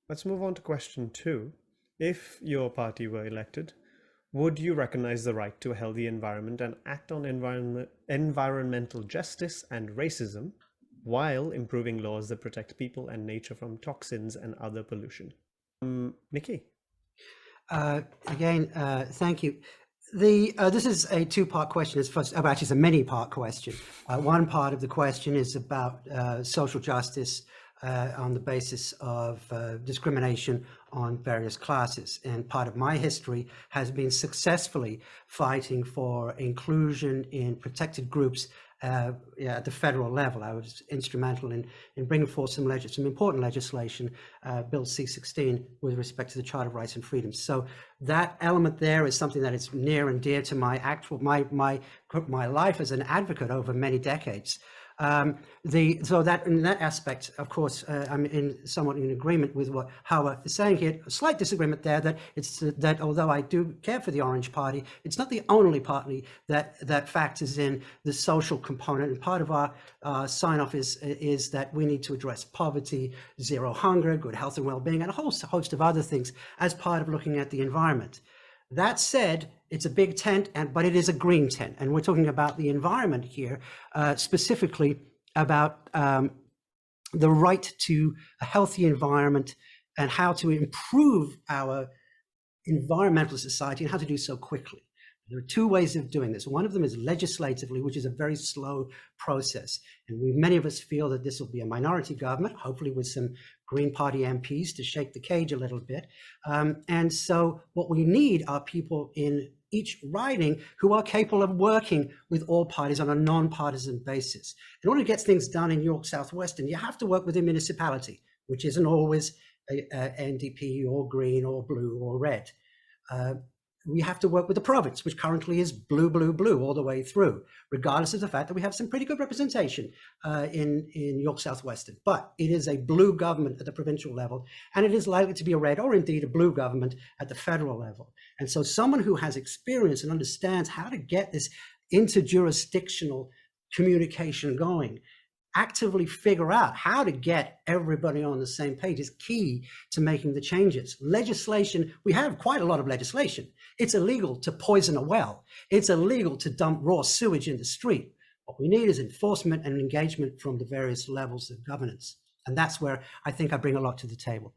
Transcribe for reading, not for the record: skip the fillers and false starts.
Let's move on to question two. If your party were elected, would you recognize the right to a healthy environment and act on environmental justice and racism while improving laws that protect people and nature from toxins and other pollution? Nikki. Thank you. This is a two-part question. Actually, it's a many-part question. One part of the question is about social justice on the basis of discrimination on various classes. And part of my history has been successfully fighting for inclusion in protected groups at the federal level. I was instrumental in bringing forth some important legislation, Bill C-16, with respect to the Charter of Rights and Freedoms. So that element there is something that is near and dear to my life as an advocate over many decades. So that in that aspect, of course, I'm somewhat in agreement with what Howard is saying here. A slight disagreement there that although I do care for the Orange Party, it's not the only party that factors in the social component. And part of our sign-off is that we need to address poverty, zero hunger, good health and well-being, and a whole host of other things as part of looking at the environment. That said, it's a big tent, but it is a green tent. And we're talking about the environment here, specifically about the right to a healthy environment and how to improve our environmental society and how to do so quickly. There are two ways of doing this. One of them is legislatively, which is a very slow process. And many of us feel that this will be a minority government, hopefully with some Green Party MPs to shake the cage a little bit. And so what we need are people in each riding who are capable of working with all parties on a non-partisan basis. In order to get things done in York South-Western, you have to work with the municipality, which isn't always NDP or Green or Blue or Red. We have to work with the province, which currently is blue, blue, blue all the way through, regardless of the fact that we have some pretty good representation in York South-Western. But it is a blue government at the provincial level, and it is likely to be a red or indeed a blue government at the federal level. And so someone who has experience and understands how to get this interjurisdictional communication going, actively figure out how to get everybody on the same page is key to making the changes. Legislation, we have quite a lot of legislation. It's illegal to poison a well. It's illegal to dump raw sewage in the street. What we need is enforcement and engagement from the various levels of governance. And that's where I think I bring a lot to the table.